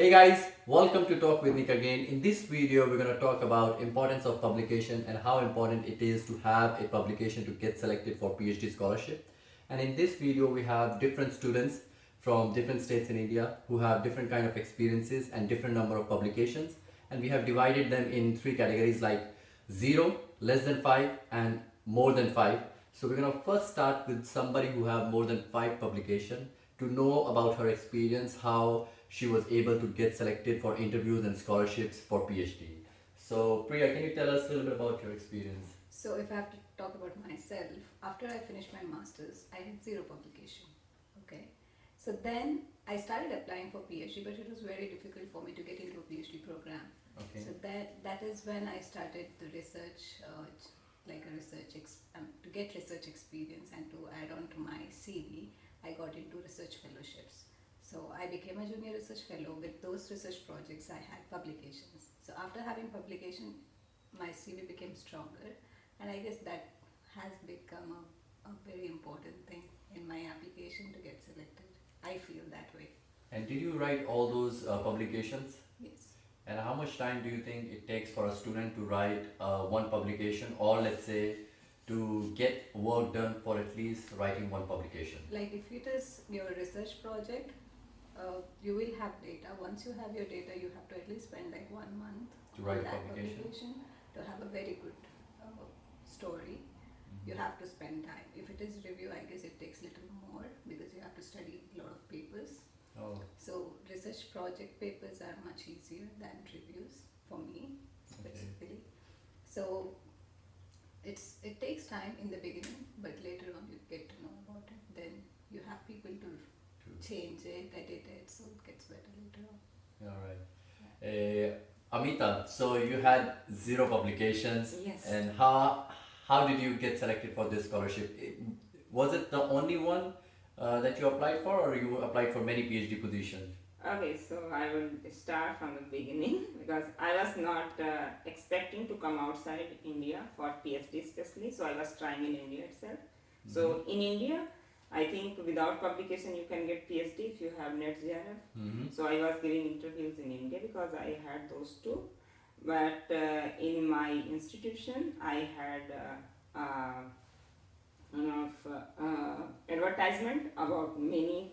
Hey guys, welcome to Talk with Nick again. In this video, we're going to talk about importance of publication and how important it is to have a publication to get selected for PhD scholarship. And in this video, we have different students from different states in India who have different kind of experiences and different number of publications. And we have divided them in three categories like 0, less than 5 and more than 5. So we're going to first start with somebody who have more than 5 publication to know about her experience, how she was able to get selected for interviews and scholarships for PhD. So Priya, can you tell us a little bit about your experience? So if I have to talk about myself, after I finished my masters, I had zero publication. Okay. So then I started applying for PhD, but it was very difficult for me to get into a PhD program. Okay. So that is when I started the research, to get research experience and to add on to my CV. I got into research fellowships. So I became a junior research fellow. With those research projects, I had publications. So after having publication, my CV became stronger, and I guess that has become a very important thing in my application to get selected. I feel that way. And did you write all those publications? Yes. And how much time do you think it takes for a student to write one publication, or let's say to get work done for at least writing one publication? Like if it is your research project, you will have data. Once you have your data, you have to at least spend like 1 month To write on a that publication? to have a very good story. You have to spend time. If it is review, I guess it takes little more because you have to study a lot of papers. Oh, So research project papers are much easier than reviews for me specifically. So it takes time in the beginning, but later on you get to know about it. Then you have people to change it, edit it, so it gets better later on. all right. Amita, so you had zero publications. Yes. And how did you get selected for this scholarship? Was it the only one that you applied for, or you applied for many PhD positions? Okay, so I will start from the beginning because I was not expecting to come outside India for PhD especially, so I was trying in India itself. So in India, I think without publication you can get PhD if you have net JRF. So I was giving interviews in India because I had those two. But in my institution, I had advertisement about many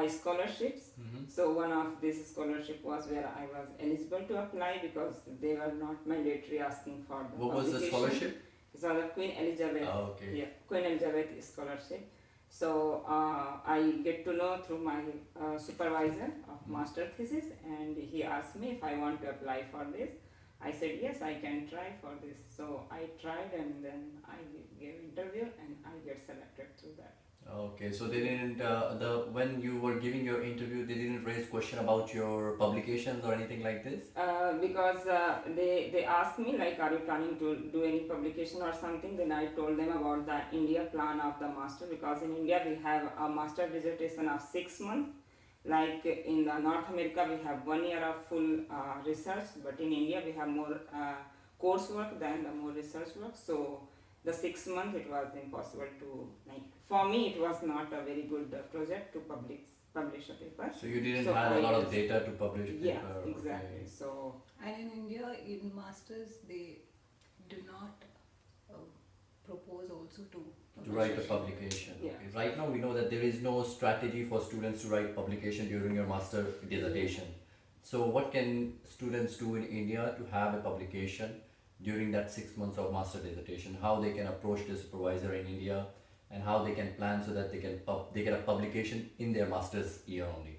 scholarships. So one of these scholarship was where I was eligible to apply because they were not mandatory asking for the What was the publication. scholarship? It's on the Queen Elizabeth. Oh, okay. Yeah, Queen Elizabeth scholarship. So I get to know through my supervisor of master thesis, and he asked me if I want to apply for this. I said yes, I can try for this. So I tried, and then I gave interview, and I get selected through that. Okay, so they didn't when you were giving your interview, they didn't raise question about your publications or anything like this? Because they asked me like, are you planning to do any publication or something? Then I told them about the India plan of the master, because in India we have a master dissertation of 6 months. Like in the North America we have 1 year of full research, but in India we have more coursework than the more research work. So the 6 months it was impossible to, like, for me it was not a very good project to publish a paper. So you didn't So have a I lot of just- data to publish paper. Yeah, exactly. Okay. So And in India, in masters, they do not propose also to To write a publication. Yeah. Okay. Right now we know that there is no strategy for students to write publication during your master dissertation. So what can students do in India to have a publication during that 6 months of master dissertation? How they can approach the supervisor in India, and how they can plan so that they get a publication in their master's year only?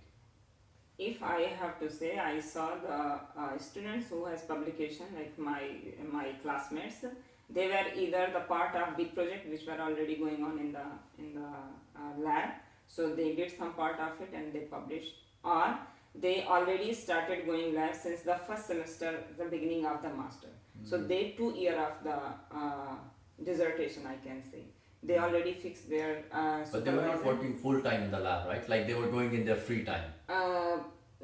if I have to say, I saw the students who has publication, like my classmates, they were either the part of big project which were already going on in the lab, so they did some part of it and they published, or they already started going lab since the first semester, the beginning of the master. So they 2 year of the dissertation, I can say. They already fixed their But they were not supervisor. working full time in the lab, right? Like they were going in their free time.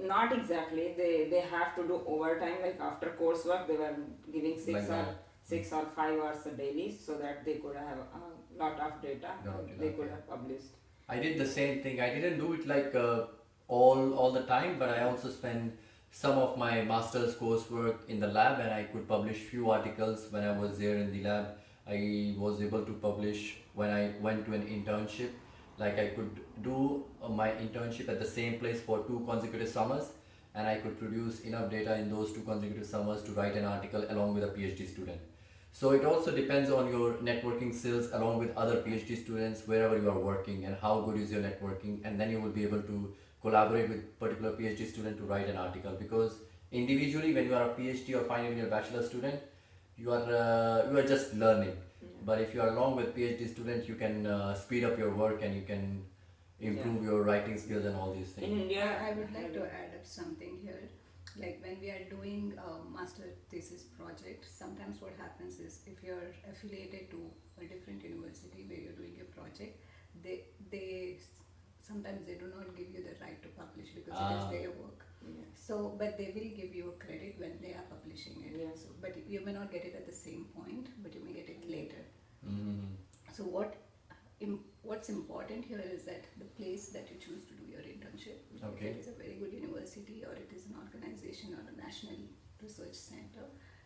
Not exactly. They have to do overtime. Like after coursework, they were giving Like 6 or 5 hours daily, so that they could have a lot of data. They could have published. I did the same thing. I didn't do it like all the time, but I also spend some of my master's coursework in the lab, and I could publish few articles when I was there in the lab. I was able to publish when I went to an internship. Like I could do my internship at the same place for 2 consecutive summers, and I could produce enough data in those 2 consecutive summers to write an article along with a PhD student. So it also depends on your networking skills along with other PhD students wherever you are working, and how good is your networking, and then you will be able to collaborate with particular PhD student to write an article. Because individually, when you are a PhD or final year bachelor student, you are just learning. But if you are along with PhD student, you can speed up your work, and you can improve your writing skills and all these In things. India, I would like to add up something here. Like when we are doing a master thesis project, sometimes what happens is if you're affiliated to a different university where you're doing a project, they sometimes they do not give you the right to publish because it is Ah. their work. yeah. So, but they will give you a credit when they are publishing it. Yeah. So, but you may not get it at the same point, but you may get it later. Mm. So what's important here is that the place that you choose to do your internship, Okay. if it is a very good university or it is an organization or a national research center,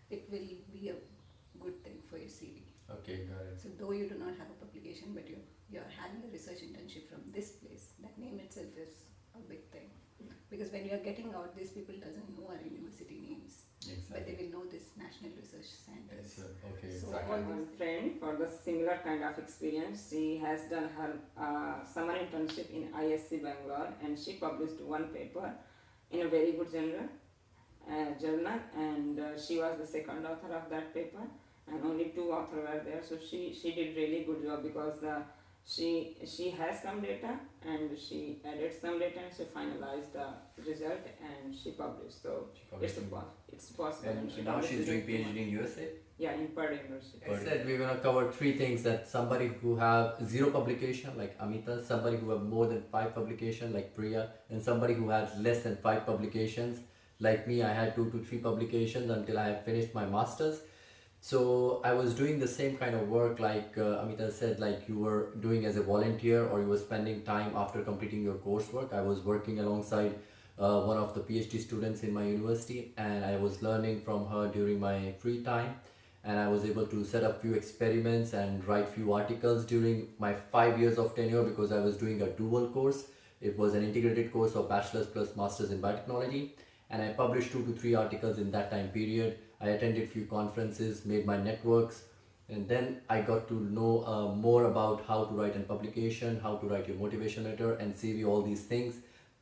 it will be a good thing for your CV. Okay, got it. So though you do not have a publication, but you're having a research internship from this place, that name itself is a big thing. Because when you're getting out, these people doesn't know our university names, but they Exactly. will know this national research centers. Yes, sir. Okay, So exactly. all One these friend for the similar kind of experience, she has done her summer internship in ISC Bangalore, and she published one paper in a very good journal, and she was the second author of that paper, and only 2 authors were there. So she did really good job because she has some data, and she added some data, and she finalized the result, and she published. So it's possible. And she now published she's within doing 2 months. PhD in USA. Yeah, in Purdue University. I said we're gonna cover 3 things: that somebody who have 0 publication like Amita, somebody who have more than 5 publication like Priya, and somebody who has less than 5 publications like me. I had 2 to 3 publications until I have finished my masters. So I was doing the same kind of work like Amita said, like you were doing as a volunteer, or you were spending time after completing your coursework. I was working alongside one of the PhD students in my university, and I was learning from her during my free time, and I was able to set up few experiments and write few articles during my 5 years of tenure, because I was doing a dual course. It was an integrated course of bachelor's plus master's in biotechnology, and I published 2 to 3 articles in that time period. I attended few conferences, made my networks, and then I got to know more about how to write a publication, how to write your motivation letter and CV, all these things.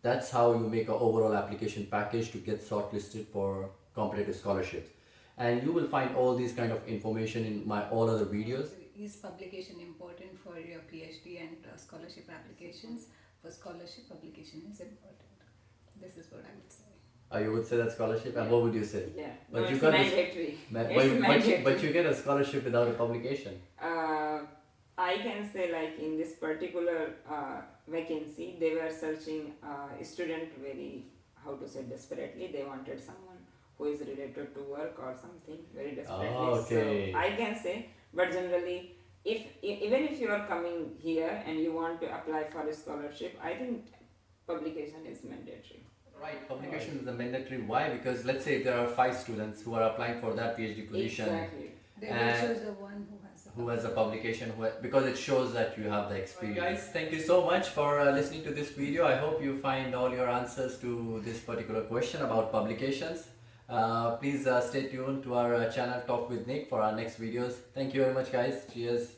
That's how you make an overall application package to get shortlisted for competitive scholarships. And you will find all these kind of information in my all other videos. Is publication important for your PhD and scholarship applications? For scholarship, publication is important. This is what I would say. You would say that scholarship, and what would you say? Yeah, But no, you it's got this- mandatory. But, It's mandatory. but you get a scholarship without a publication. I can say, like in this particular vacancy, they were searching a student very, how to say, desperately. They wanted someone who is related to work or something very desperately. Oh, okay. So I can say, but generally, even if you are coming here and you want to apply for a scholarship, I think publication is mandatory. Right, publication is a mandatory. Why? Because let's say there are 5 students who are applying for that PhD position. Exactly. They will And choose the one who has A publication, because it shows that you have the experience. Guys, thank you so much for listening to this video. I hope you find all your answers to this particular question about publications. Please stay tuned to our channel Talk with Nick for our next videos. Thank you very much, guys. Cheers.